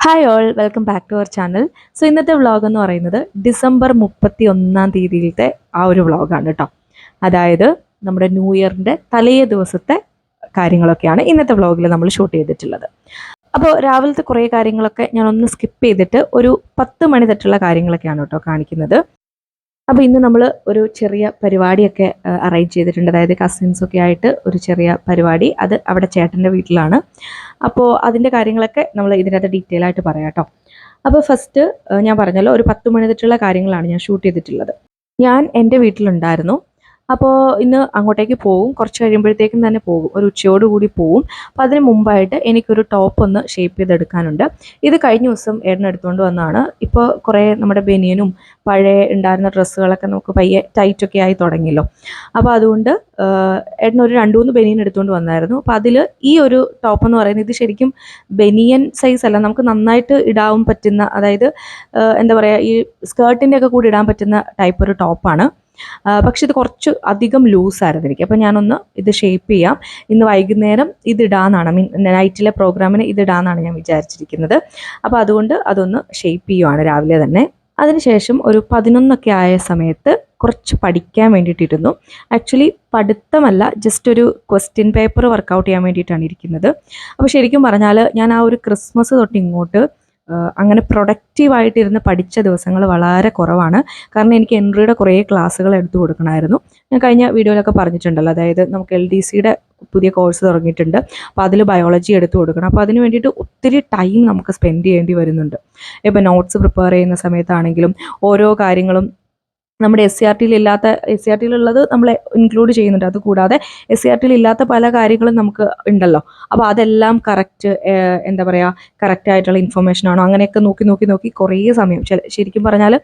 Hi all, welcome back to our channel. So ഇന്നത്തെ vlog എന്ന് പറയുന്നത് ഡിസംബർ 31 ആ ഒരു വ്ളോഗാണ് കേട്ടോ. അതായത് നമ്മുടെ ന്യൂ ഇയറിൻ്റെ തലേ ദിവസത്തെ കാര്യങ്ങളൊക്കെയാണ് ഇന്നത്തെ വ്ളോഗിൽ നമ്മൾ ഷൂട്ട് ചെയ്തിട്ടുള്ളത്. അപ്പോൾ രാവിലത്തെ കുറേ കാര്യങ്ങളൊക്കെ ഞാനൊന്ന് സ്കിപ്പ് ചെയ്തിട്ട് ഒരു 10 മണി തൊട്ടുള്ള കാര്യങ്ങളൊക്കെയാണ് കേട്ടോ കാണിക്കുന്നത്. അപ്പോൾ ഇന്ന് നമ്മൾ ഒരു ചെറിയ പരിപാടിയൊക്കെ അറേഞ്ച് ചെയ്തിട്ടുണ്ട്. അതായത് കസിൻസൊക്കെ ആയിട്ട് ഒരു ചെറിയ പരിപാടി, അത് അവിടെ ചേട്ടൻ്റെ വീട്ടിലാണ്. അപ്പോൾ അതിൻ്റെ കാര്യങ്ങളൊക്കെ നമ്മൾ ഇതിനകത്ത് ഡീറ്റെയിൽ ആയിട്ട് പറയാം കേട്ടോ. അപ്പോൾ ഫസ്റ്റ് ഞാൻ പറഞ്ഞല്ലോ, ഒരു 10 മണി തൊട്ടുള്ള കാര്യങ്ങളാണ് ഞാൻ ഷൂട്ട് ചെയ്തിട്ടുള്ളത്. ഞാൻ എൻ്റെ വീട്ടിലുണ്ടായിരുന്നു. അപ്പോൾ ഇന്ന് അങ്ങോട്ടേക്ക് പോകും, കുറച്ച് കഴിയുമ്പോഴത്തേക്കും തന്നെ പോകും, ഒരു ഉച്ചയോടുകൂടി പോകും. അപ്പോൾ അതിന് മുമ്പായിട്ട് എനിക്കൊരു ടോപ്പ് ഒന്ന് ഷേപ്പ് ചെയ്തെടുക്കാനുണ്ട്. ഇത് കഴിഞ്ഞ ദിവസം ഏട്ടനെടുത്തുകൊണ്ട് വന്നതാണ്. ഇപ്പോൾ കുറേ നമ്മുടെ ബനിയനും പഴയ ഉണ്ടായിരുന്ന ഡ്രസ്സുകളൊക്കെ നമുക്ക് പയ്യെ ടൈറ്റൊക്കെ ആയി തുടങ്ങിയല്ലോ. അപ്പോൾ അതുകൊണ്ട് ഏട്ടനൊരു 2-3 ബനിയൻ എടുത്തുകൊണ്ട് വന്നായിരുന്നു. അപ്പോൾ അതിൽ ഈ ഒരു ടോപ്പ് എന്ന് പറയുന്നത്, ഇത് ശരിക്കും ബനിയൻ സൈസ് അല്ല, നമുക്ക് നന്നായിട്ട് ഇടാൻ പറ്റുന്ന, അതായത് എന്താ പറയുക, ഈ സ്കേർട്ടിൻ്റെ ഒക്കെ കൂടി ഇടാൻ പറ്റുന്ന ടൈപ്പ് ഒരു ടോപ്പാണ്. പക്ഷെ ഇത് കുറച്ച് അധികം ലൂസായിരുന്നു എനിക്ക്. അപ്പോൾ ഞാനൊന്ന് ഇത് ഷേപ്പ് ചെയ്യാം. ഇന്ന് വൈകുന്നേരം ഇതിടാന്നാണ്, നൈറ്റിലെ പ്രോഗ്രാമിന് ഇതിടാന്നാണ് ഞാൻ വിചാരിച്ചിരിക്കുന്നത്. അപ്പോൾ അതുകൊണ്ട് അതൊന്ന് ഷേപ്പ് ചെയ്യുവാണ് രാവിലെ തന്നെ. അതിനുശേഷം ഒരു 11 ആയ സമയത്ത് കുറച്ച് പഠിക്കാൻ വേണ്ടിയിട്ടിരുന്നു. ആക്ച്വലി പഠിത്തമല്ല, ജസ്റ്റ് ഒരു ക്വസ്റ്റ്യൻ പേപ്പർ വർക്കൗട്ട് ചെയ്യാൻ വേണ്ടിയിട്ടാണ് ഇരിക്കുന്നത്. അപ്പോൾ ശരിക്കും പറഞ്ഞാൽ ഞാൻ ആ ഒരു ക്രിസ്മസ് തൊട്ട് ഇങ്ങോട്ട് അങ്ങനെ പ്രൊഡക്റ്റീവായിട്ടിരുന്ന് പഠിച്ച ദിവസങ്ങൾ വളരെ കുറവാണ്. കാരണം എനിക്ക് എൻട്രിയുടെ കുറേ ക്ലാസ്സുകൾ എടുത്തു കൊടുക്കണമായിരുന്നു. ഞാൻ കഴിഞ്ഞ വീഡിയോയിലൊക്കെ പറഞ്ഞിട്ടുണ്ടല്ലോ, അതായത് നമുക്ക് LDCയുടെ പുതിയ കോഴ്സ് തുടങ്ങിയിട്ടുണ്ട്. അപ്പോൾ അതിൽ ബയോളജി എടുത്തു കൊടുക്കണം. അപ്പോൾ അതിന് വേണ്ടിയിട്ട് ഒത്തിരി ടൈം നമുക്ക് സ്പെൻഡ് ചെയ്യേണ്ടി വരുന്നുണ്ട്. ഇപ്പോൾ നോട്ട്സ് പ്രിപ്പയർ ചെയ്യുന്ന സമയത്താണെങ്കിലും ഓരോ കാര്യങ്ങളും നമ്മുടെ SCRT-യിലുള്ളത് നമ്മൾ ഇൻക്ലൂഡ് ചെയ്യുന്നുണ്ട്. അതുകൂടാതെ SCRT-യിൽ ഇല്ലാത്ത പല കാര്യങ്ങളും നമുക്ക് ഉണ്ടല്ലോ. അപ്പോൾ അതെല്ലാം കറക്റ്റ്, എന്താ പറയുക, കറക്റ്റായിട്ടുള്ള ഇൻഫർമേഷൻ ആണോ, അങ്ങനെയൊക്കെ നോക്കി കുറേ സമയം, ശരിക്കും പറഞ്ഞാൽ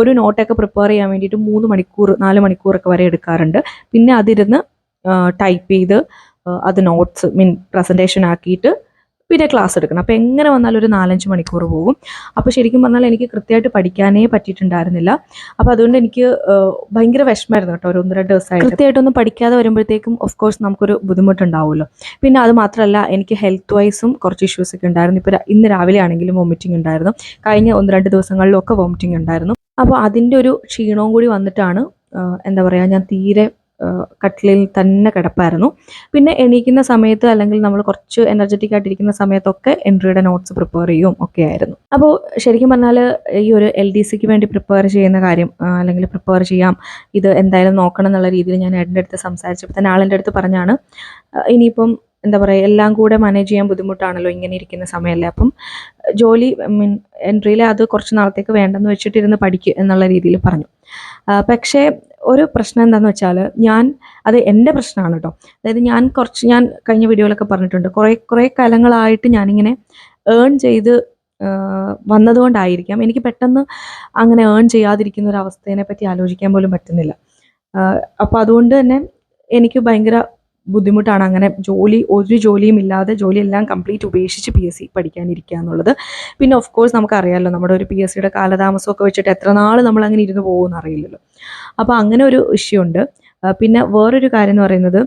ഒരു നോട്ടൊക്കെ പ്രിപ്പയർ ചെയ്യാൻ വേണ്ടിയിട്ട് 3 മണിക്കൂർ 4 മണിക്കൂറൊക്കെ വരെ എടുക്കാറുണ്ട്. പിന്നെ അതിരുന്ന് ടൈപ്പ് ചെയ്ത് അത് നോട്ട്സ് പ്രസൻറ്റേഷൻ ആക്കിയിട്ട് പിന്നെ ക്ലാസ് എടുക്കണം. അപ്പോൾ എങ്ങനെ വന്നാലും ഒരു 4-5 മണിക്കൂർ പോകും. അപ്പോൾ ശരിക്കും പറഞ്ഞാൽ എനിക്ക് കൃത്യമായിട്ട് പഠിക്കാനേ പറ്റിയിട്ടുണ്ടായിരുന്നില്ല. അപ്പോൾ അതുകൊണ്ട് എനിക്ക് ഭയങ്കര വിഷമമായിരുന്നു കേട്ടോ. ഒരു 1-2 ദിവസമായിട്ട് കൃത്യമായിട്ടൊന്നും പഠിക്കാതെ വരുമ്പോഴത്തേക്കും ഓഫ് കോഴ്സ് നമുക്കൊരു ബുദ്ധിമുട്ടുണ്ടാവുമല്ലോ. പിന്നെ അത് മാത്രമല്ല, എനിക്ക് ഹെൽത്ത് വൈസും കുറച്ച് ഇഷ്യൂസൊക്കെ ഉണ്ടായിരുന്നു. ഇപ്പോൾ ഇന്ന് രാവിലെ ആണെങ്കിലും വോമിറ്റിംഗ് ഉണ്ടായിരുന്നു. കഴിഞ്ഞ 1-2 ദിവസങ്ങളിലൊക്കെ വോമിറ്റിംഗ് ഉണ്ടായിരുന്നു. അപ്പോൾ അതിൻ്റെ ഒരു ക്ഷീണവും കൂടി വന്നിട്ടാണ്, എന്താ പറയുക, ഞാൻ തീരെ കട്ടിലിൽ തന്നെ കിടപ്പായിരുന്നു. പിന്നെ എണീക്കുന്ന സമയത്ത്, അല്ലെങ്കിൽ നമ്മൾ കുറച്ച് എനർജറ്റിക് ആയിട്ടിരിക്കുന്ന സമയത്തൊക്കെ എൻട്രിയുടെ നോട്ട്സ് പ്രിപ്പയർ ചെയ്യും ഒക്കെ ആയിരുന്നു. അപ്പോൾ ശരിക്കും പറഞ്ഞാൽ ഈ ഒരു LDCക്ക് വേണ്ടി പ്രിപ്പയർ ചെയ്യുന്ന കാര്യം, അല്ലെങ്കിൽ പ്രിപ്പയർ ചെയ്യാം, ഇത് എന്തായാലും നോക്കണം എന്നുള്ള രീതിയിൽ ഞാൻ ഏട്ടൻ്റെ അടുത്ത് സംസാരിച്ചപ്പോൾ തന്നെ ആളെൻ്റെ അടുത്ത് പറഞ്ഞാണ്, ഇനിയിപ്പം എന്താ പറയുക, എല്ലാം കൂടെ മാനേജ് ചെയ്യാൻ ബുദ്ധിമുട്ടാണല്ലോ ഇങ്ങനെ ഇരിക്കുന്ന സമയമല്ലേ, അപ്പം ജോലി എൻട്രിയിലെ അത് കുറച്ച് നാളത്തേക്ക് വേണ്ടെന്ന് വെച്ചിട്ടിരുന്ന് പഠിക്കുക എന്നുള്ള രീതിയിൽ പറഞ്ഞു. പക്ഷേ ഒരു പ്രശ്നം എന്താണെന്ന് വെച്ചാൽ, അത് എൻ്റെ പ്രശ്നമാണ് കേട്ടോ. അതായത് ഞാൻ കഴിഞ്ഞ വീഡിയോയിലൊക്കെ പറഞ്ഞിട്ടുണ്ട്, കുറേ കാലങ്ങളായിട്ട് ഞാനിങ്ങനെ ഏൺ ചെയ്ത് വന്നതുകൊണ്ടായിരിക്കാം എനിക്ക് പെട്ടെന്ന് അങ്ങനെ ഏൺ ചെയ്യാതിരിക്കുന്ന ഒരു അവസ്ഥയെ പറ്റി ആലോചിക്കാൻ പോലും പറ്റുന്നില്ല. അപ്പോൾ അതുകൊണ്ട് തന്നെ എനിക്ക് ഭയങ്കര ബുദ്ധിമുട്ടാണ് അങ്ങനെ ഒരു ജോലിയും ഇല്ലാതെ, ജോലിയെല്ലാം കംപ്ലീറ്റ് ഉപേക്ഷിച്ച് PSC പഠിക്കാനിരിക്കുക എന്നുള്ളത്. പിന്നെ ഓഫ് കോഴ്സ് നമുക്കറിയാമല്ലോ, നമ്മുടെ ഒരു PSCയുടെ കാലതാമസമൊക്കെ വെച്ചിട്ട് എത്ര നാൾ നമ്മൾ അങ്ങനെ ഇരുന്ന് പോകുമെന്ന് അറിയില്ലല്ലോ. അപ്പോൾ അങ്ങനെ ഒരു ഇഷ്യൂ ഉണ്ട്. പിന്നെ വേറൊരു കാര്യം എന്ന് പറയുന്നത്,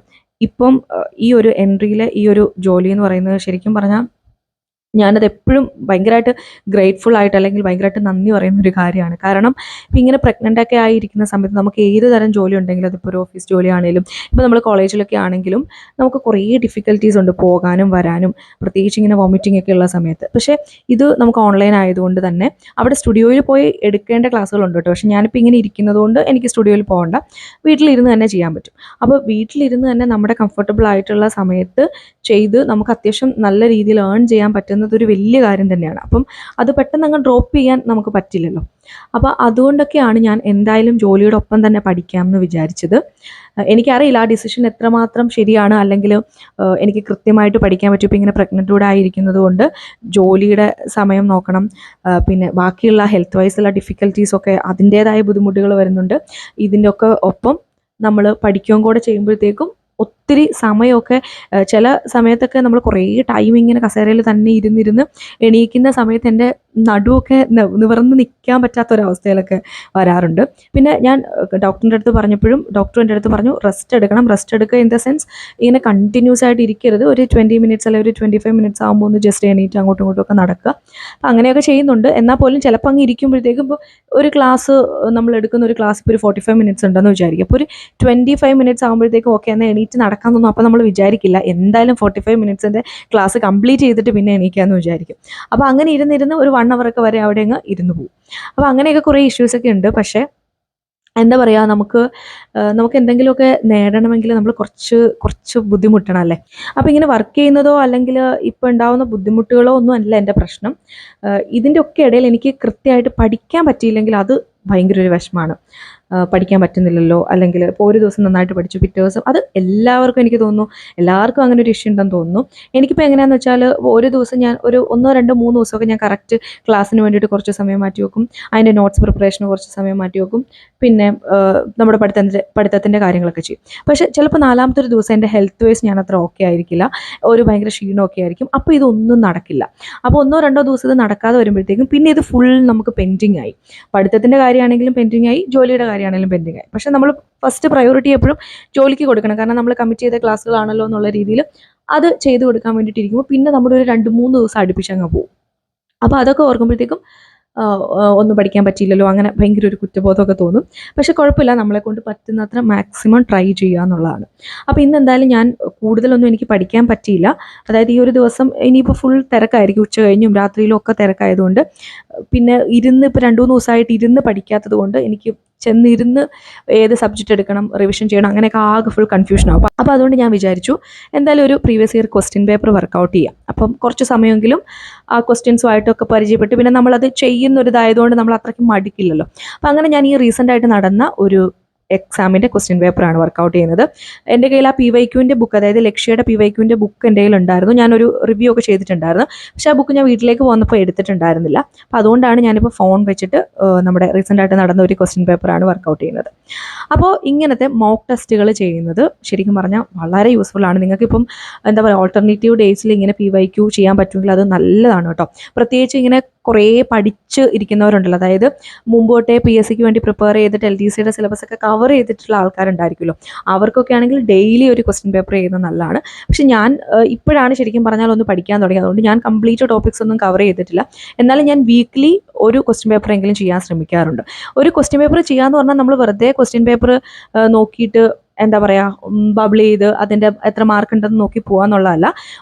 ഇപ്പം ഈ ഒരു എൻട്രിയിലെ ഈ ഒരു ജോലി എന്ന് പറയുന്നത് ശരിക്കും പറഞ്ഞാൽ ഞാനത് എപ്പോഴും ഭയങ്കരമായിട്ട് ഗ്രേറ്റ്ഫുൾ ആയിട്ട്, അല്ലെങ്കിൽ ഭയങ്കരമായിട്ട് നന്ദി പറയുന്ന ഒരു കാര്യമാണ്. കാരണം ഇപ്പം ഇങ്ങനെ പ്രഗ്നൻ്റൊക്കെ ആയിരിക്കുന്ന സമയത്ത് നമുക്ക് ഏത് തരം ജോലി ഉണ്ടെങ്കിലും, അതിപ്പോൾ ഒരു ഓഫീസ് ജോലി ആണെങ്കിലും, ഇപ്പോൾ നമ്മൾ കോളേജിലൊക്കെ ആണെങ്കിലും നമുക്ക് കുറേ ഡിഫിക്കൽട്ടീസ് ഉണ്ട് പോകാനും വരാനും, പ്രത്യേകിച്ച് ഇങ്ങനെ വോമിറ്റിംഗ് ഒക്കെ ഉള്ള സമയത്ത്. പക്ഷേ ഇത് നമുക്ക് ഓൺലൈൻ ആയതുകൊണ്ട് തന്നെ അവിടെ സ്റ്റുഡിയോയിൽ പോയി എടുക്കേണ്ട ക്ലാസ്സുകളുണ്ട് കേട്ടോ. പക്ഷേ ഞാനിപ്പോൾ ഇങ്ങനെ ഇരിക്കുന്നത് കൊണ്ട് എനിക്ക് സ്റ്റുഡിയോയിൽ പോകണ്ട, വീട്ടിലിരുന്ന് തന്നെ ചെയ്യാൻ പറ്റും. അപ്പോൾ വീട്ടിലിരുന്ന് തന്നെ നമ്മുടെ കംഫർട്ടബിൾ ആയിട്ടുള്ള സമയത്ത് ചെയ്ത് നമുക്ക് അത്യാവശ്യം നല്ല രീതിയിൽ ഏൺ ചെയ്യാൻ പറ്റുന്നത് ഒരു വലിയ കാര്യം തന്നെയാണ്. അപ്പം അത് പെട്ടെന്ന് അങ്ങ് ഡ്രോപ്പ് ചെയ്യാൻ നമുക്ക് പറ്റില്ലല്ലോ. അപ്പോൾ അതുകൊണ്ടൊക്കെയാണ് ഞാൻ എന്തായാലും ജോലിയുടെ ഒപ്പം തന്നെ പഠിക്കാമെന്ന് വിചാരിച്ചത്. എനിക്കറിയില്ല ആ ഡിസിഷൻ എത്രമാത്രം ശരിയാണ്, അല്ലെങ്കിൽ എനിക്ക് കൃത്യമായിട്ട് പഠിക്കാൻ പറ്റും. ഇപ്പോൾ ഇങ്ങനെ പ്രഗ്നൻ്റ് ആയിരിക്കുന്നത് കൊണ്ട് ജോലിയുടെ സമയം നോക്കണം, പിന്നെ ബാക്കിയുള്ള ഹെൽത്ത് വൈസുള്ള ഡിഫിക്കൽട്ടീസൊക്കെ അതിൻ്റേതായ ബുദ്ധിമുട്ടുകൾ വരുന്നുണ്ട്. ഇതിൻ്റെ ഒക്കെ ഒപ്പം നമ്മൾ പഠിക്കുകയും കൂടെ ചെയ്യുമ്പോഴത്തേക്കും ഒത്തിരി സമയമൊക്കെ ചില സമയത്തൊക്കെ നമ്മൾ കുറേ ടൈം ഇങ്ങനെ കസേരയിൽ തന്നെ ഇരുന്നിരുന്ന് എണീക്കുന്ന സമയത്ത് എൻ്റെ നടുവൊക്കെ നിവർന്ന് നിൽക്കാൻ പറ്റാത്തൊരവസ്ഥയിലൊക്കെ വരാറുണ്ട്. പിന്നെ ഞാൻ ഡോക്ടറിൻ്റെ അടുത്ത് പറഞ്ഞപ്പോഴും ഡോക്ടർ എൻ്റെ അടുത്ത് പറഞ്ഞു റെസ്റ്റ് എടുക്കണം. റെസ്റ്റ് എടുക്കുക ഇൻ ദ സെൻസ് ഇങ്ങനെ കണ്ടിന്യൂസ് ആയിട്ട് ഇരിക്കരുത്. ഒരു 20 മിനിറ്റ്സ് അല്ലെങ്കിൽ ഒരു 25 മിനിറ്റ്സ് ആകുമ്പോൾ ഒന്ന് ജസ്റ്റ് എണീറ്റ് അങ്ങോട്ടും ഇങ്ങോട്ടും ഒക്കെ നടക്കുക. അപ്പം അങ്ങനെയൊക്കെ ചെയ്യുന്നുണ്ട്. എന്നാൽ പോലും ചിലപ്പോൾ അങ്ങ് ഇരിക്കുമ്പോഴത്തേക്കും ഇപ്പോൾ ഒരു ക്ലാസ് നമ്മൾ എടുക്കുന്ന ഒരു ക്ലാസ് ഇപ്പോൾ ഒരു 45 മിനിറ്റ്സ് ഉണ്ടെന്ന് വിചാരിക്കും. അപ്പോൾ ഒരു 25 മിനിറ്റ്സ് ആകുമ്പോഴത്തേക്കും ഓക്കെ എന്നാൽ എണീറ്റ് നടക്കാൻ തോന്നും. അപ്പോൾ നമ്മൾ വിചാരിക്കില്ല എന്തായാലും 45 മിനിറ്റ്സിൻ്റെ ക്ലാസ് കംപ്ലീറ്റ് ചെയ്തിട്ട് പിന്നെ എണീക്കാമെന്ന് വിചാരിക്കും. അപ്പോൾ അങ്ങനെ ഇരുന്നിരുന്ന് ഒരു 1 അവർ ഒക്കെ വരെ അവിടെ അങ്ങ് ഇരുന്ന് പോകും. അപ്പോൾ അങ്ങനെയൊക്കെ കുറേ ഇഷ്യൂസൊക്കെ ഉണ്ട്. പക്ഷേ എന്താ പറയുക, നമുക്ക് എന്തെങ്കിലുമൊക്കെ നേടണമെങ്കിൽ നമ്മൾ കുറച്ച് കുറച്ച് ബുദ്ധിമുട്ടണം അല്ലേ. അപ്പോൾ ഇങ്ങനെ വർക്ക് ചെയ്യുന്നതോ അല്ലെങ്കിൽ ഇപ്പോൾ ഉണ്ടാകുന്ന ബുദ്ധിമുട്ടുകളോ ഒന്നും അല്ല എൻ്റെ പ്രശ്നം. ഇതിൻ്റെ ഒക്കെ ഇടയിൽ എനിക്ക് കൃത്യമായിട്ട് പഠിക്കാൻ പറ്റിയില്ലെങ്കിൽ അത് ഭയങ്കര ഒരു വിഷമമാണ്. പഠിക്കാൻ പറ്റുന്നില്ലല്ലോ, അല്ലെങ്കിൽ ഇപ്പോൾ ഒരു ദിവസം നന്നായിട്ട് പഠിച്ചു പിറ്റേ ദിവസം അത് എല്ലാവർക്കും എനിക്ക് തോന്നുന്നു എല്ലാവർക്കും അങ്ങനെ ഒരു ഇഷ്യൂ ഉണ്ടെന്ന് തോന്നുന്നു. എനിക്കിപ്പോൾ എങ്ങനെയാണെന്ന് വെച്ചാൽ ഒരു ദിവസം ഞാൻ ഒരു 1, 2, 3 ദിവസമൊക്കെ ഞാൻ കറക്റ്റ് ക്ലാസ്സിന് വേണ്ടിയിട്ട് കുറച്ച് സമയം മാറ്റി വെക്കും. അതിൻ്റെ നോട്ട്സ് പ്രിപ്പറേഷന് കുറച്ച് സമയം മാറ്റി വെക്കും. പിന്നെ നമ്മുടെ പഠിത്തത്തിൻ്റെ കാര്യങ്ങളൊക്കെ ചെയ്യും. പക്ഷേ ചിലപ്പോൾ 4-ാമത്തെ ഒരു ദിവസം എൻ്റെ ഹെൽത്ത് വൈസ് ഞാൻ അത്ര ഓക്കെ ആയിരിക്കില്ല, ഒരു ഭയങ്കര ക്ഷീണമൊക്കെ ആയിരിക്കും. അപ്പോൾ ഇതൊന്നും നടക്കില്ല. അപ്പോൾ 1-2 ദിവസം ഇത് നടക്കാതെ വരുമ്പോഴത്തേക്കും പിന്നെ ഇത് ഫുൾ നമുക്ക് പെൻഡിങ് ആയി. പഠിത്തത്തിൻ്റെ കാര്യമാണെങ്കിലും പെൻഡിങ് ആയി, ജോലിയുടെ കാര്യമാണെങ്കിലും പെൻഡിങ് ആയി. പക്ഷേ നമ്മൾ ഫസ്റ്റ് പ്രയോറിറ്റി എപ്പോഴും ജോലിക്ക് കൊടുക്കണം. കാരണം നമ്മൾ കമ്മിറ്റ് ചെയ്ത ക്ലാസ്സുകളാണല്ലോ എന്നുള്ള രീതിയിൽ അത് ചെയ്ത് കൊടുക്കാൻ വേണ്ടിയിട്ടിരിക്കുമ്പോൾ പിന്നെ നമ്മുടെ ഒരു 2-3 ദിവസം അടുപ്പിച്ചങ്ങ് പോകും. അപ്പോൾ അതൊക്കെ ഓർക്കുമ്പോഴത്തേക്കും ഒന്നും പഠിക്കാൻ പറ്റിയില്ലല്ലോ, അങ്ങനെ ഭയങ്കര ഒരു കുറ്റബോധമൊക്കെ തോന്നും. പക്ഷെ കുഴപ്പമില്ല, നമ്മളെ കൊണ്ട് പറ്റുന്നത്ര മാക്സിമം ട്രൈ ചെയ്യുക എന്നുള്ളതാണ്. അപ്പോൾ ഇന്ന് എന്തായാലും ഞാൻ കൂടുതലൊന്നും എനിക്ക് പഠിക്കാൻ പറ്റിയില്ല. അതായത് ഈ ഒരു ദിവസം ഇനിയിപ്പോൾ ഫുൾ തിരക്കായിരിക്കും, ഉച്ച കഴിഞ്ഞും രാത്രിയിലും ഒക്കെ തിരക്കായതുകൊണ്ട്. പിന്നെ ഇരുന്ന് ഇപ്പോൾ 2-3 ദിവസമായിട്ട് ഇരുന്ന് പഠിക്കാത്തത് കൊണ്ട് എനിക്ക് ചെന്നിരുന്ന് ഏത് സബ്ജക്റ്റ് എടുക്കണം, റിവിഷൻ ചെയ്യണം, അങ്ങനെയൊക്കെ ആകെ ഫുൾ കൺഫ്യൂഷൻ ആവും. അപ്പോൾ അതുകൊണ്ട് ഞാൻ വിചാരിച്ചു എന്തായാലും ഒരു previous year question paper work out ചെയ്യാം. അപ്പം കുറച്ച് സമയമെങ്കിലും ആ ക്വസ്റ്റ്യൻസുമായിട്ടൊക്കെ പരിചയപ്പെട്ട് പിന്നെ നമ്മളത് ചെയ്യുന്നൊരിതായതുകൊണ്ട് നമ്മൾ അത്രയ്ക്ക് മടിക്കില്ലല്ലോ. അപ്പോൾ അങ്ങനെ ഞാൻ ഈ റീസെൻ്റ് ആയിട്ട് നടന്ന ഒരു എക്സാമിൻ്റെ ക്വസ്റ്റ്യൻ പേപ്പറാണ് വർക്കൗട്ട് ചെയ്യുന്നത്. എൻ്റെ കയ്യിൽ ആ PYQൻ്റെ ബുക്ക്, അതായത് ലക്ഷ്യയുടെ PYQൻ്റെ ബുക്ക് എൻ്റെ കയ്യിൽ ഉണ്ടായിരുന്നു. ഞാനൊരു റിവ്യൂ ഒക്കെ ചെയ്തിട്ടുണ്ടായിരുന്നു. പക്ഷേ ആ ബുക്ക് ഞാൻ വീട്ടിലേക്ക് വന്നപ്പോൾ എടുത്തിട്ടുണ്ടായിരുന്നില്ല. അപ്പോൾ അതുകൊണ്ടാണ് ഞാനിപ്പോൾ ഫോൺ വെച്ചിട്ട് നമ്മുടെ റീസെൻ്റ് ആയിട്ട് നടന്ന ഒരു ക്വസ്റ്റ്യൻ പേപ്പറാണ് വർക്കൗട്ട് ചെയ്യുന്നത്. അപ്പോൾ ഇങ്ങനത്തെ മോക്ക് ടെസ്റ്റുകൾ ചെയ്യുന്നത് ശരിക്കും പറഞ്ഞാൽ വളരെ യൂസ്ഫുൾ ആണ്. നിങ്ങൾക്കിപ്പം എന്താ പറയുക, ഓൾട്ടർനേറ്റീവ് ഡേയ്സിൽ ഇങ്ങനെ PYQ ചെയ്യാൻ പറ്റുമെങ്കിൽ അത് നല്ലതാണ് കേട്ടോ. പ്രത്യേകിച്ച് ഇങ്ങനെ കുറേ പഠിച്ച് ഇരിക്കുന്നവരുണ്ടല്ലോ, അതായത് മുമ്പ് തൊട്ടേ PSCക്ക് വേണ്ടി പ്രിപ്പയർ ചെയ്തിട്ട് LDCയുടെ സിലബസ് ഒക്കെ കവർ ചെയ്തിട്ടുള്ള ആൾക്കാരുണ്ടായിരിക്കുമല്ലോ. അവർക്കൊക്കെ ആണെങ്കിൽ ഡെയിലി ഒരു ക്വസ്റ്റ്യൻ പേപ്പർ ചെയ്യുന്നത് നല്ലതാണ്. പക്ഷെ ഞാൻ ഇപ്പോഴാണ് ശരിക്കും പറഞ്ഞാൽ ഒന്ന് പഠിക്കാൻ തുടങ്ങി. അതുകൊണ്ട് ഞാൻ കംപ്ലീറ്റ് ടോപ്പിക്സ് ഒന്നും കവർ ചെയ്തിട്ടില്ല. എന്നാലും ഞാൻ വീക്ക്ലി ഒരു ക്വസ്റ്റ്യൻ പേപ്പർ എങ്കിലും ചെയ്യാൻ ശ്രമിക്കാറുണ്ട്. ഒരു ക്വസ്റ്റ്യൻ പേപ്പർ ചെയ്യാന്ന് പറഞ്ഞാൽ നമ്മൾ വെറുതെ ക്വസ്റ്റ്യൻ പേപ്പർ നോക്കിയിട്ട് എന്താ പറയുക ബബിൾ ചെയ്ത് അതിൻ്റെ എത്ര മാർക്ക് ഉണ്ടെന്ന് നോക്കി പോകാന്നുള്ളതല്ല.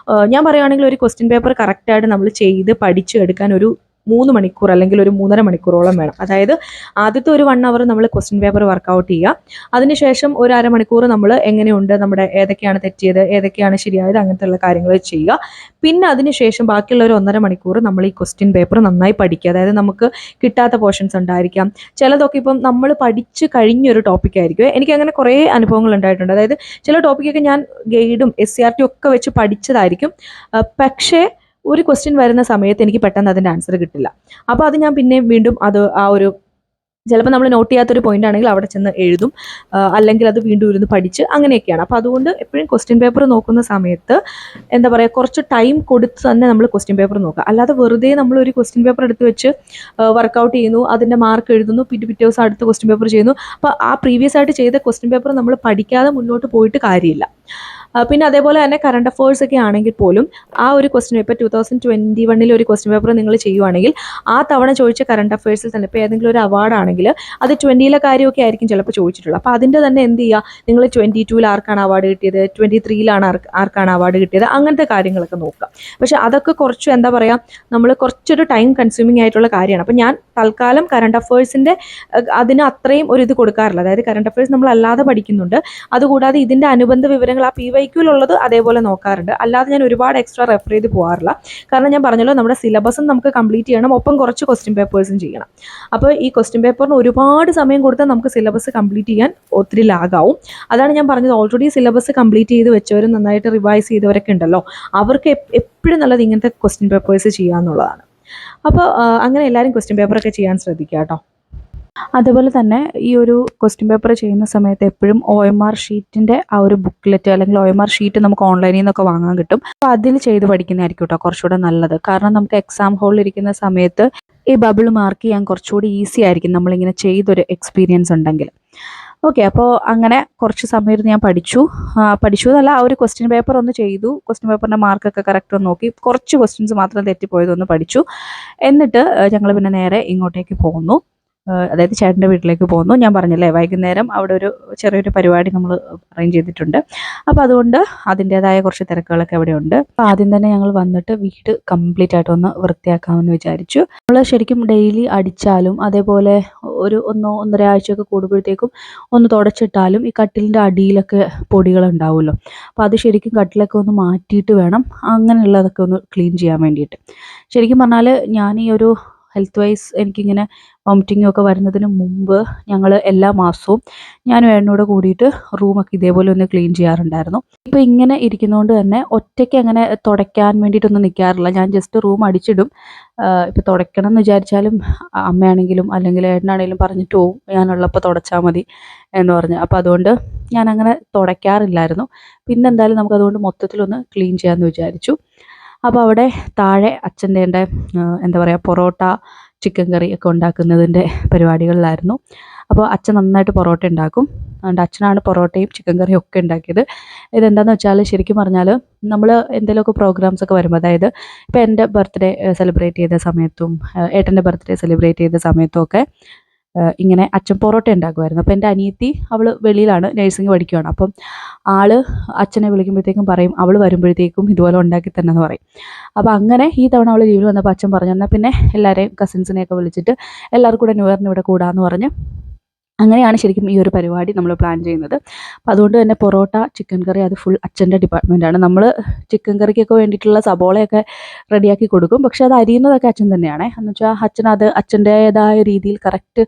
ഞാൻ പറയുകയാണെങ്കിൽ ഒരു ക്വസ്റ്റ്യൻ പേപ്പർ കറക്റ്റായിട്ട് നമ്മൾ ചെയ്ത് പഠിച്ച് എടുക്കാൻ ഒരു 3 മണിക്കൂർ അല്ലെങ്കിൽ ഒരു 3.5 മണിക്കൂറോളം വേണം. അതായത് ആദ്യത്തെ ഒരു 1 അവർ നമ്മൾ ക്വസ്റ്റ്യൻ പേപ്പർ വർക്കൗട്ട് ചെയ്യുക. അതിനുശേഷം ഒരു അരമണിക്കൂർ നമ്മൾ എങ്ങനെയുണ്ട്, നമ്മുടെ ഏതൊക്കെയാണ് തെറ്റിയത്, ഏതൊക്കെയാണ് ശരിയായത്, അങ്ങനത്തെയുള്ള കാര്യങ്ങൾ ചെയ്യുക. പിന്നെ അതിനുശേഷം ബാക്കിയുള്ള ഒരു 1.5 മണിക്കൂർ നമ്മൾ ഈ ക്വസ്റ്റ്യൻ പേപ്പർ നന്നായി പഠിക്കുക. അതായത് നമുക്ക് കിട്ടാത്ത പോർഷൻസ് ഉണ്ടായിരിക്കാം, ചിലതൊക്കെ ഇപ്പം നമ്മൾ പഠിച്ച് കഴിഞ്ഞൊരു ടോപ്പിക് ആയിരിക്കും. എനിക്ക് അങ്ങനെ കുറേ അനുഭവങ്ങൾ ഉണ്ടായിട്ടുണ്ട്. അതായത് ചില ടോപ്പിക്കൊക്കെ ഞാൻ ഗൈഡും SCRT ഒക്കെ വെച്ച് പഠിച്ചതായിരിക്കും. പക്ഷേ ഒരു ക്വസ്റ്റ്യൻ വരുന്ന സമയത്ത് എനിക്ക് പെട്ടെന്ന് അതിൻ്റെ ആൻസർ കിട്ടില്ല. അപ്പോൾ അത് ഞാൻ പിന്നെ വീണ്ടും അത് ആ ഒരു ചിലപ്പോൾ നമ്മൾ നോട്ട് ചെയ്യാത്തൊരു പോയിന്റ് ആണെങ്കിൽ അവിടെ ചെന്ന് എഴുതും, അല്ലെങ്കിൽ അത് വീണ്ടും ഇരുന്ന് പഠിച്ച് അങ്ങനെയൊക്കെയാണ്. അപ്പോൾ അതുകൊണ്ട് എപ്പോഴും ക്വസ്റ്റ്യൻ പേപ്പർ നോക്കുന്ന സമയത്ത് എന്താ പറയുക, കുറച്ച് ടൈം കൊടുത്ത് തന്നെ നമ്മൾ ക്വസ്റ്റ്യൻ പേപ്പർ നോക്കുക. അല്ലാതെ വെറുതെ നമ്മൾ ഒരു ക്വസ്റ്റ്യൻ പേപ്പർ എടുത്ത് വെച്ച് വർക്കൗട്ട് ചെയ്യുന്നു, അതിൻ്റെ മാർക്ക് എഴുതുന്നു, പിറ്റേ ദിവസം അടുത്ത ക്വസ്റ്റ്യൻ പേപ്പർ ചെയ്യുന്നു. അപ്പോൾ ആ പ്രീവിയസ് ആയിട്ട് ചെയ്ത ക്വസ്റ്റ്യൻ പേപ്പർ നമ്മൾ പഠിക്കാതെ മുന്നോട്ട് പോയിട്ട് കാര്യമില്ല. പിന്നെ അതേപോലെ തന്നെ കറണ്ട് അഫേഴ്സ് ഒക്കെ ആണെങ്കിൽ പോലും ആ ഒരു ക്വസ്റ്റ്യൻ പേപ്പർ 2021 ഒരു ക്വസ്റ്റ്യൻ പേപ്പർ നിങ്ങൾ ചെയ്യുവാണെങ്കിൽ ആ തവണ ചോദിച്ച കറണ്ട് അഫേഴ്സിൽ തന്നെ ഇപ്പോൾ ഏതെങ്കിലും ഒരു അവാർഡ് ആണെങ്കിൽ അത് 20 കാര്യമൊക്കെ ആയിരിക്കും ചിലപ്പോൾ ചോദിച്ചിട്ടുള്ളത്. അപ്പോൾ അതിൻ്റെ തന്നെ എന്ത് ചെയ്യുക, നിങ്ങൾ 22 ആർക്കാണ് അവാർഡ് കിട്ടിയത്, 23 ആർക്കാണ് അവാർഡ് കിട്ടിയത്, അങ്ങനത്തെ കാര്യങ്ങളൊക്കെ നോക്കുക. പക്ഷേ അതൊക്കെ കുറച്ച് എന്താ പറയുക, നമ്മൾ കുറച്ചൊരു ടൈം കൺസ്യൂമിങ് ആയിട്ടുള്ള കാര്യമാണ്. അപ്പോൾ ഞാൻ തൽക്കാലം കറണ്ട് അഫേഴ്സിൻ്റെ അതിന് അത്രയും ഒരു ഇത് കൊടുക്കാറില്ല. അതായത് കറണ്ട് അഫേഴ്സ് നമ്മൾ അല്ലാതെ പഠിക്കുന്നുണ്ട്, അതുകൂടാതെ ഇതിൻ്റെ അനുബന്ധ വിവരങ്ങൾ ആ PYQലുള്ളത് അതേപോലെ നോക്കാറുണ്ട്. അല്ലാതെ ഞാൻ ഒരുപാട് എക്സ്ട്രാ റെഫർ ചെയ്ത് പോകാറില്ല. കാരണം ഞാൻ പറഞ്ഞല്ലോ, നമ്മുടെ സിലബസും നമുക്ക് കംപ്ലീറ്റ് ചെയ്യണം, ഒപ്പം കുറച്ച് ക്വസ്റ്റ്യൻ പേപ്പേഴ്സും ചെയ്യണം. അപ്പോൾ ഈ ക്വസ്റ്റ്യൻ പേപ്പറിന് ഒരുപാട് സമയം കൊടുത്താൽ നമുക്ക് സിലബസ് കംപ്ലീറ്റ് ചെയ്യാൻ ഒത്തിരി ലാഗാവും. അതാണ് ഞാൻ പറഞ്ഞത്, ഓൾറെഡി സിലബസ് കംപ്ലീറ്റ് ചെയ്ത് വെച്ചവരും നന്നായിട്ട് റിവൈസ് ചെയ്തവരൊക്കെ ഉണ്ടല്ലോ, അവർക്ക് എപ്പോഴും നല്ലത് ഇങ്ങനത്തെ ക്വസ്റ്റ്യൻ പേപ്പേഴ്സ് ചെയ്യുക എന്നുള്ളതാണ്. അപ്പോൾ അങ്ങനെ എല്ലാവരും ക്വസ്റ്റ്യൻ പേപ്പറൊക്കെ ചെയ്യാൻ ശ്രദ്ധിക്കുക കേട്ടോ. അതുപോലെ തന്നെ ഈ ഒരു ക്വസ്റ്റ്യൻ പേപ്പർ ചെയ്യുന്ന സമയത്ത് എപ്പോഴും OMR ഷീറ്റിൻ്റെ ആ ഒരു ബുക്ക്ലെറ്റ് അല്ലെങ്കിൽ OMR ഷീറ്റ് നമുക്ക് ഓൺലൈനിൽ നിന്നൊക്കെ വാങ്ങാൻ കിട്ടും. അപ്പോൾ അതിൽ ചെയ്ത് പഠിക്കുന്നതായിരിക്കും കേട്ടോ കുറച്ചുകൂടെ നല്ലത്. കാരണം നമുക്ക് എക്സാം ഹോളിൽ ഇരിക്കുന്ന സമയത്ത് ഈ ബബിൾ മാർക്ക് ചെയ്യാൻ കുറച്ചുകൂടി ഈസി ആയിരിക്കും നമ്മളിങ്ങനെ ചെയ്തൊരു എക്സ്പീരിയൻസ് ഉണ്ടെങ്കിൽ. ഓക്കെ, അപ്പോൾ അങ്ങനെ കുറച്ച് സമയം ഇരുന്ന് ഞാൻ പഠിച്ചു എന്നല്ല, ആ ഒരു ക്വസ്റ്റ്യൻ പേപ്പർ ഒന്ന് ചെയ്തു. ക്വസ്റ്റ്യൻ പേപ്പറിൻ്റെ മാർക്കൊക്കെ കറക്റ്റ് ഒന്ന് നോക്കി, കുറച്ച് ക്വസ്റ്റ്യൻസ് മാത്രം തെറ്റിപ്പോയതൊന്ന് പഠിച്ചു. എന്നിട്ട് ഞങ്ങൾ പിന്നെ നേരെ ഇങ്ങോട്ടേക്ക് പോന്നു, അതായത് ചേട്ടൻ്റെ വീട്ടിലേക്ക് പോന്നു. ഞാൻ പറഞ്ഞില്ലേ വൈകുന്നേരം അവിടെ ഒരു ചെറിയൊരു പരിപാടി നമ്മൾ അറേഞ്ച് ചെയ്തിട്ടുണ്ട്. അപ്പോൾ അതുകൊണ്ട് അതിൻ്റേതായ കുറച്ച് തിരക്കുകളൊക്കെ അവിടെ ഉണ്ട്. അപ്പോൾ ആദ്യം തന്നെ ഞങ്ങൾ വന്നിട്ട് വീട് കംപ്ലീറ്റ് ആയിട്ട് ഒന്ന് വൃത്തിയാക്കാമെന്ന് വിചാരിച്ചു. നമ്മൾ ശരിക്കും ഡെയിലി അടിച്ചാലും അതേപോലെ ഒരു ഒന്നര ആഴ്ചയൊക്കെ കൂടുമ്പോഴത്തേക്കും ഒന്ന് തുടച്ചിട്ടാലും ഈ കട്ടിലിൻ്റെ അടിയിലൊക്കെ പൊടികളുണ്ടാവുമല്ലോ. അപ്പോൾ അത് ശരിക്കും കട്ടിലൊക്കെ ഒന്ന് മാറ്റിയിട്ട് വേണം അങ്ങനെയുള്ളതൊക്കെ ഒന്ന് ക്ലീൻ ചെയ്യാൻ വേണ്ടിയിട്ട്. ശരിക്കും പറഞ്ഞാൽ ഞാൻ ഈ ഒരു ഹെൽത്ത് വൈസ് എനിക്കിങ്ങനെ വോമിറ്റിങ്ങും ഒക്കെ വരുന്നതിന് മുമ്പ് ഞങ്ങൾ എല്ലാ മാസവും ഞാനും ഏട്ടനോട് കൂടിയിട്ട് റൂമൊക്കെ ഇതേപോലെ ഒന്ന് ക്ലീൻ ചെയ്യാറുണ്ടായിരുന്നു. ഇപ്പോൾ ഇങ്ങനെ ഇരിക്കുന്നതുകൊണ്ട് തന്നെ ഒറ്റയ്ക്ക് അങ്ങനെ തുടയ്ക്കാൻ വേണ്ടിയിട്ടൊന്നും നിൽക്കാറില്ല. ഞാൻ ജസ്റ്റ് റൂം അടിച്ചിടും. ഇപ്പോൾ തുടയ്ക്കണം എന്ന് വിചാരിച്ചാലും അമ്മയാണെങ്കിലും അല്ലെങ്കിൽ ഏട്ടനാണെങ്കിലും പറഞ്ഞിട്ട് പോവും, ഞാനുള്ളപ്പോൾ തുടച്ചാൽ മതി എന്ന് പറഞ്ഞ്. അപ്പോൾ അതുകൊണ്ട് ഞാൻ അങ്ങനെ തുടയ്ക്കാറില്ലായിരുന്നു. പിന്നെ എന്തായാലും നമുക്കതുകൊണ്ട് മൊത്തത്തിലൊന്ന് ക്ലീൻ ചെയ്യാമെന്ന് വിചാരിച്ചു. അപ്പോൾ അവിടെ താഴെ അച്ഛൻ്റെ എന്താ പറയുക പൊറോട്ട ചിക്കൻ കറി ഒക്കെ ഉണ്ടാക്കുന്നതിൻ്റെ പരിപാടികളിലായിരുന്നു. അപ്പോൾ അച്ഛൻ നന്നായിട്ട് പൊറോട്ട ഉണ്ടാക്കും. അതുകൊണ്ട് അച്ഛനാണ് പൊറോട്ടയും ചിക്കൻ കറിയും ഒക്കെ ഉണ്ടാക്കിയത്. ഇതെന്താണെന്ന് വെച്ചാൽ ശരിക്കും പറഞ്ഞാൽ നമ്മൾ എന്തെങ്കിലുമൊക്കെ പ്രോഗ്രാംസ് ഒക്കെ വരുമ്പോൾ, അതായത് ഇപ്പോൾ എൻ്റെ ബർത്ത്ഡേ സെലിബ്രേറ്റ് ചെയ്ത സമയത്തും ഏട്ടൻ്റെ ബർത്ത്ഡേ സെലിബ്രേറ്റ് ചെയ്ത സമയത്തും ഒക്കെ ഇങ്ങനെ അച്ഛൻ പൊറോട്ട ഉണ്ടാക്കുമായിരുന്നു. അപ്പോൾ എൻ്റെ അനിയത്തി അവൾ വെളിയിലാണ്, നഴ്സിംഗ് പഠിക്കുകയാണ്. അപ്പം ആള് അച്ഛനെ വിളിക്കുമ്പോഴത്തേക്കും പറയും അവൾ വരുമ്പോഴത്തേക്കും ഇതുപോലെ ഉണ്ടാക്കി തന്നെ എന്ന് പറയും. അപ്പോൾ അങ്ങനെ ഈ തവണ അവൾ ലീവിൽ വന്നപ്പോൾ അച്ഛൻ പറഞ്ഞു എന്നാൽ പിന്നെ എല്ലാവരെയും കസിൻസിനെയൊക്കെ വിളിച്ചിട്ട് എല്ലാവർക്കും കൂടെ ന്യൂ ഇയറിന് ഇവിടെ കൂടാമെന്ന് പറഞ്ഞ് അങ്ങനെയാണ് ശരിക്കും ഈ ഒരു പരിപാടി നമ്മൾ പ്ലാൻ ചെയ്യുന്നത്. അപ്പോൾ അതുകൊണ്ട് തന്നെ പൊറോട്ട ചിക്കൻ കറി അത് ഫുൾ അച്ഛൻ്റെ ഡിപ്പാർട്ട്മെൻറ്റാണ്. നമ്മൾ ചിക്കൻ കറിക്കൊക്കെ വേണ്ടിയിട്ടുള്ള സബോളയൊക്കെ റെഡിയാക്കി കൊടുക്കും, പക്ഷേ അത് അരിയുന്നതൊക്കെ അച്ഛൻ തന്നെയാണ്. എന്ന് വെച്ചാൽ അച്ഛൻ അത് അച്ഛൻ്റേതായ രീതിയിൽ കറക്റ്റ്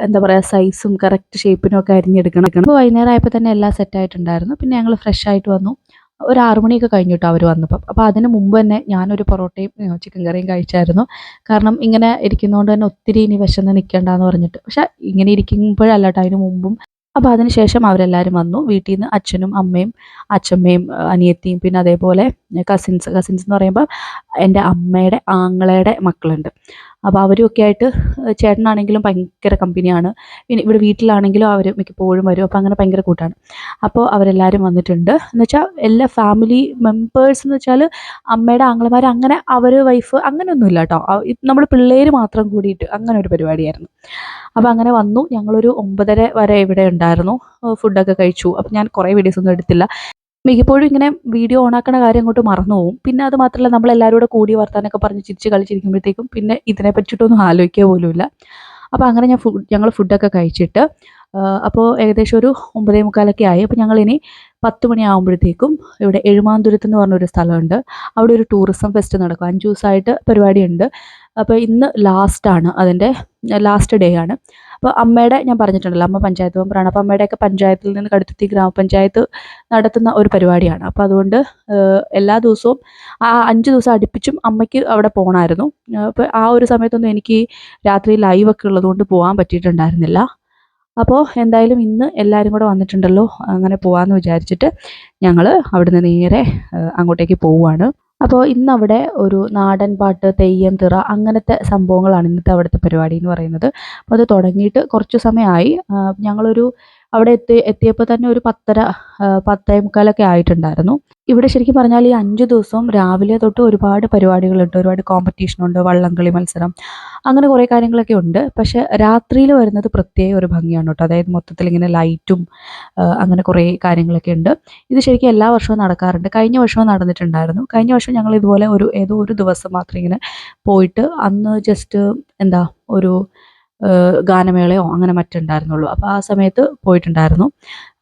എന്താ പറയുക സൈസും കറക്റ്റ് ഷേപ്പിനും ഒക്കെ അരിഞ്ഞെടുക്കണം. അപ്പോൾ വൈകുന്നേരം ആയപ്പോൾ തന്നെ എല്ലാം സെറ്റായിട്ടുണ്ടായിരുന്നു. പിന്നെ ഞങ്ങൾ ഫ്രഷ് ആയിട്ട് വന്നു. ഒരു 6 മണിയൊക്കെ കഴിഞ്ഞിട്ടോ അവർ വന്നപ്പം. അപ്പോൾ അതിന് മുമ്പ് തന്നെ ഞാനൊരു പൊറോട്ടയും ചിക്കൻ കറിയും കഴിച്ചായിരുന്നു. കാരണം ഇങ്ങനെ ഇരിക്കുന്നതുകൊണ്ട് തന്നെ ഒത്തിരി ഇനി വിശന്ന് നിൽക്കേണ്ടെന്ന് പറഞ്ഞിട്ട്. പക്ഷേ ഇങ്ങനെ ഇരിക്കുമ്പോഴല്ല കേട്ടോ, അതിന് മുമ്പും. അപ്പോൾ അതിനുശേഷം അവരെല്ലാവരും വന്നു. വീട്ടിൽ നിന്ന് അച്ഛനും അമ്മയും അച്ഛമ്മയും അനിയത്തിയും പിന്നെ അതേപോലെ കസിൻസ് എന്ന് പറയുമ്പോൾ എൻ്റെ അമ്മയുടെ ആങ്ങളയുടെ മക്കളുണ്ട്. അപ്പോൾ അവരുമൊക്കെ ആയിട്ട് ചേട്ടനാണെങ്കിലും ഭയങ്കര കമ്പനിയാണ്. പിന്നെ ഇവിടെ വീട്ടിലാണെങ്കിലും അവർ മിക്കപ്പോഴും വരും. അപ്പോൾ അങ്ങനെ ഭയങ്കര കൂട്ടാണ്. അപ്പോൾ അവരെല്ലാവരും വന്നിട്ടുണ്ട്. എന്ന് വെച്ചാൽ എല്ലാ ഫാമിലി മെമ്പേഴ്സ് എന്ന് വെച്ചാൽ അമ്മയുടെ ആങ്ങളമാർ അങ്ങനെ അവർ വൈഫ് അങ്ങനെയൊന്നുമില്ല കേട്ടോ. നമ്മൾ പിള്ളേർ മാത്രം കൂടിയിട്ട് അങ്ങനെ ഒരു പരിപാടിയായിരുന്നു. അപ്പോൾ അങ്ങനെ വന്നു. ഞങ്ങളൊരു 9:30 വരെ ഇവിടെ ഉണ്ടായിരുന്നു. ഫുഡൊക്കെ കഴിച്ചു. അപ്പോൾ ഞാൻ കുറേ വീഡിയോസൊന്നും എടുത്തില്ല. മിക്കപ്പോഴും ഇങ്ങനെ വീഡിയോ ഓണാക്കണ കാര്യം അങ്ങോട്ട് മറന്നു പോകും. പിന്നെ അത് മാത്രമല്ല നമ്മളെല്ലാവരും കൂടെ കൂടി വർത്താനൊക്കെ പറഞ്ഞ് ചിരിച്ച് കളിച്ചിരിക്കുമ്പോഴത്തേക്കും പിന്നെ ഇതിനെ പറ്റിയിട്ടൊന്നും ആലോചിക്കുക പോലുമില്ല. അപ്പോൾ അങ്ങനെ ഞങ്ങൾ ഫുഡൊക്കെ കഴിച്ചിട്ട് അപ്പോൾ ഏകദേശം ഒരു 9:45 ആയി. അപ്പോൾ ഞങ്ങളിനി 10 മണിയാകുമ്പോഴത്തേക്കും ഇവിടെ എഴുമാന്തുരത്ത് എന്ന് പറഞ്ഞൊരു സ്ഥലമുണ്ട്. അവിടെ ഒരു ടൂറിസം ഫെസ്റ്റ് നടക്കും. 5 ദിവസമായിട്ട് പരിപാടിയുണ്ട്. അപ്പോൾ ഇന്ന് ലാസ്റ്റാണ്, അതിൻ്റെ ലാസ്റ്റ് ഡേ ആണ്. അപ്പോൾ അമ്മയുടെ ഞാൻ പറഞ്ഞിട്ടുണ്ടല്ലോ അമ്മ പഞ്ചായത്ത് മെമ്പറാണ്. അപ്പോൾ അമ്മയുടെയൊക്കെ പഞ്ചായത്തിൽ നിന്ന് കടുത്തുരുത്തി ഗ്രാമപഞ്ചായത്ത് നടത്തുന്ന ഒരു പരിപാടിയാണ്. അപ്പോൾ അതുകൊണ്ട് എല്ലാ ദിവസവും ആ 5 ദിവസം അടുപ്പിച്ചും അമ്മയ്ക്ക് അവിടെ പോകണമായിരുന്നു. അപ്പോൾ ആ ഒരു സമയത്തൊന്നും എനിക്ക് രാത്രി ലൈവൊക്കെ ഉള്ളതുകൊണ്ട് പോകാൻ പറ്റിയിട്ടുണ്ടായിരുന്നില്ല. അപ്പോൾ എന്തായാലും ഇന്ന് എല്ലാവരും കൂടെ വന്നിട്ടുണ്ടല്ലോ, അങ്ങനെ പോകാമെന്ന് വിചാരിച്ചിട്ട് ഞങ്ങൾ അവിടുന്ന് നേരെ അങ്ങോട്ടേക്ക് പോവുകയാണ്. അപ്പോൾ ഇന്നവിടെ ഒരു നാടൻ പാട്ട്, തെയ്യം, തിറ അങ്ങനത്തെ സംഭവങ്ങളാണ് ഇന്നത്തെ അവിടുത്തെ പരിപാടി എന്ന് പറയുന്നത്. അപ്പോൾ അത് തുടങ്ങിയിട്ട് കുറച്ച് സമയമായി. ഞങ്ങളൊരു അവിടെ എത്തിയപ്പോൾ തന്നെ ഒരു 10:30 10:45 ആയിട്ടുണ്ടായിരുന്നു. ഇവിടെ ശരിക്കും പറഞ്ഞാൽ ഈ 5 ദിവസവും രാവിലെ തൊട്ട് ഒരുപാട് പരിപാടികളുണ്ട്. ഒരുപാട് കോമ്പറ്റീഷനുണ്ട്, വള്ളംകളി മത്സരം, അങ്ങനെ കുറേ കാര്യങ്ങളൊക്കെ ഉണ്ട്. പക്ഷേ രാത്രിയിൽ വരുന്നത് പ്രത്യേക ഒരു ഭംഗിയാണ് കേട്ടോ. അതായത് മൊത്തത്തിൽ ഇങ്ങനെ ലൈറ്റും അങ്ങനെ കുറേ കാര്യങ്ങളൊക്കെ ഉണ്ട്. ഇത് ശരിക്കും എല്ലാ വർഷവും നടക്കാറുണ്ട്. കഴിഞ്ഞ വർഷവും നടന്നിട്ടുണ്ടായിരുന്നു. കഴിഞ്ഞ വർഷം ഞങ്ങൾ ഇതുപോലെ ഏതോ ഒരു ദിവസം മാത്രം ഇങ്ങനെ പോയിട്ട് അന്ന് ജസ്റ്റ് എന്താ ഒരു ഗാനമേളയോ അങ്ങനെ മറ്റുണ്ടായിരുന്നുള്ളൂ. അപ്പോൾ ആ സമയത്ത് പോയിട്ടുണ്ടായിരുന്നു.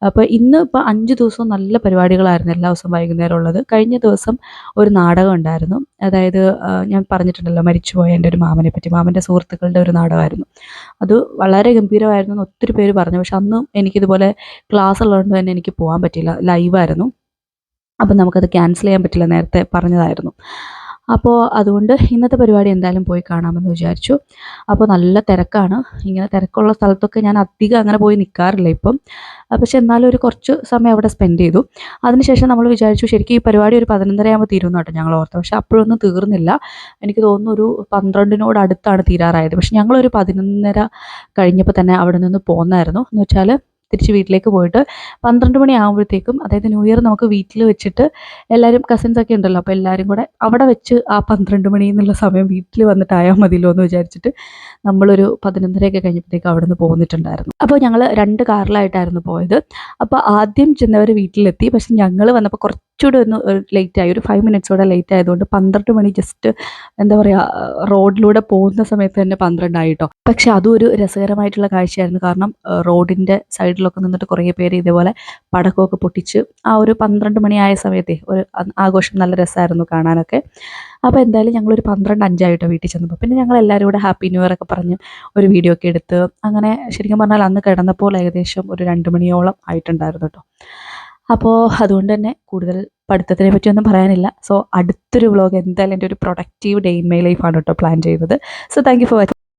അപ്പോൾ ഇപ്പോൾ 5 ദിവസവും നല്ല പരിപാടികളായിരുന്നു എല്ലാ ദിവസവും വൈകുന്നേരം ഉള്ളത്. കഴിഞ്ഞ ദിവസം ഒരു നാടകം ഉണ്ടായിരുന്നു. അതായത് ഞാൻ പറഞ്ഞിട്ടുണ്ടല്ലോ മരിച്ചുപോയ എൻ്റെ ഒരു മാമനെ പറ്റി, മാമൻ്റെ സുഹൃത്തുക്കളുടെ ഒരു നാടകമായിരുന്നു. അത് വളരെ ഗംഭീരമായിരുന്നു എന്ന് ഒത്തിരി പേര് പറഞ്ഞു. പക്ഷെ അന്ന് എനിക്കിതുപോലെ ക്ലാസ് ഉള്ളതുകൊണ്ട് തന്നെ എനിക്ക് പോകാൻ പറ്റിയില്ല, ലൈവായിരുന്നു. അപ്പം നമുക്കത് ക്യാൻസൽ ചെയ്യാൻ പറ്റില്ല, നേരത്തെ പറഞ്ഞതായിരുന്നു. അപ്പോൾ അതുകൊണ്ട് ഇന്നത്തെ പരിപാടി എന്തായാലും പോയി കാണാമെന്ന് വിചാരിച്ചു. അപ്പോൾ നല്ല തിരക്കാണ്. ഇങ്ങനെ തിരക്കുള്ള സ്ഥലത്തൊക്കെ ഞാൻ അധികം അങ്ങനെ പോയി നിൽക്കാറില്ല ഇപ്പം. പക്ഷെ എന്നാലും ഒരു കുറച്ച് സമയം അവിടെ സ്പെൻഡ് ചെയ്തു. അതിനുശേഷം നമ്മൾ വിചാരിച്ചു ശരിക്കും ഈ പരിപാടി ഒരു 11:30 ആകുമ്പോൾ തീരുമെന്ന് കേട്ടോ ഞങ്ങൾ ഓർത്തത്. പക്ഷെ അപ്പോഴൊന്നും തീർന്നില്ല. എനിക്ക് തോന്നുന്നു ഒരു 12 അടുത്താണ് തീരാറായത്. പക്ഷെ ഞങ്ങളൊരു 11:30 കഴിഞ്ഞപ്പോൾ തന്നെ അവിടെ നിന്ന് പോന്നായിരുന്നു. എന്ന് വെച്ചാൽ തിരിച്ച് വീട്ടിലേക്ക് പോയിട്ട് 12 മണി ആകുമ്പോഴത്തേക്കും, അതായത് ന്യൂ ഇയർ നമുക്ക് വീട്ടിൽ വെച്ചിട്ട് എല്ലാവരും കസിൻസൊക്കെ ഉണ്ടല്ലോ, അപ്പോൾ എല്ലാവരും കൂടെ അവിടെ വെച്ച് ആ 12 മണി എന്നുള്ള സമയം വീട്ടിൽ വന്നിട്ടായാൽ മതിയല്ലോ എന്ന് വിചാരിച്ചിട്ട് നമ്മളൊരു 11:30 കഴിഞ്ഞപ്പോഴത്തേക്ക് അവിടെ നിന്ന് പോന്നിട്ടുണ്ടായിരുന്നു. അപ്പോൾ ഞങ്ങൾ 2 കാറിലായിട്ടായിരുന്നു പോയത്. അപ്പോൾ ആദ്യം ചെന്നവർ വീട്ടിലെത്തി. പക്ഷെ ഞങ്ങൾ വന്നപ്പോൾ കുറച്ചുകൂടെ ഒന്ന് ലേറ്റായി, ഒരു 5 മിനിറ്റ്സ് കൂടെ ലേറ്റ് ആയതുകൊണ്ട് 12 മണി ജസ്റ്റ് എന്താ പറയുക, റോഡിലൂടെ പോകുന്ന സമയത്ത് തന്നെ 12 ആയിട്ടോ. പക്ഷെ അതും ഒരു രസകരമായിട്ടുള്ള കാഴ്ചയായിരുന്നു. കാരണം റോഡിൻ്റെ സൈഡിലൊക്കെ നിന്നിട്ട് കുറേ പേര് ഇതേപോലെ പടക്കമൊക്കെ പൊട്ടിച്ച് ആ ഒരു 12 മണിയായ സമയത്തെ ഒരു ആഘോഷം നല്ല രസമായിരുന്നു കാണാനൊക്കെ. അപ്പോൾ എന്തായാലും ഞങ്ങളൊരു 12:05 വീട്ടിൽ ചെന്നപ്പോൾ പിന്നെ ഞങ്ങൾ എല്ലാവരും കൂടെ ഹാപ്പി ന്യൂ ഇയർ ഒക്കെ പറഞ്ഞ് ഒരു വീഡിയോ ഒക്കെ എടുത്ത് അങ്ങനെ ശരിക്കും പറഞ്ഞാൽ അന്ന് കിടന്നപ്പോൾ ഏകദേശം ഒരു 2 മണിയോളം ആയിട്ടുണ്ടായിരുന്നു കേട്ടോ. അപ്പോൾ അതുകൊണ്ട് തന്നെ കൂടുതൽ പഠിത്തത്തിനെ പറ്റിയൊന്നും പറയാനില്ല. സോ അടുത്തൊരു വ്ളോഗ് എന്തായാലും എൻ്റെ ഒരു പ്രൊഡക്റ്റീവ് ഡേ ഇൻ മൈ ലൈഫാണ് കേട്ടോ പ്ലാൻ ചെയ്യുന്നത്. So thank you for watching.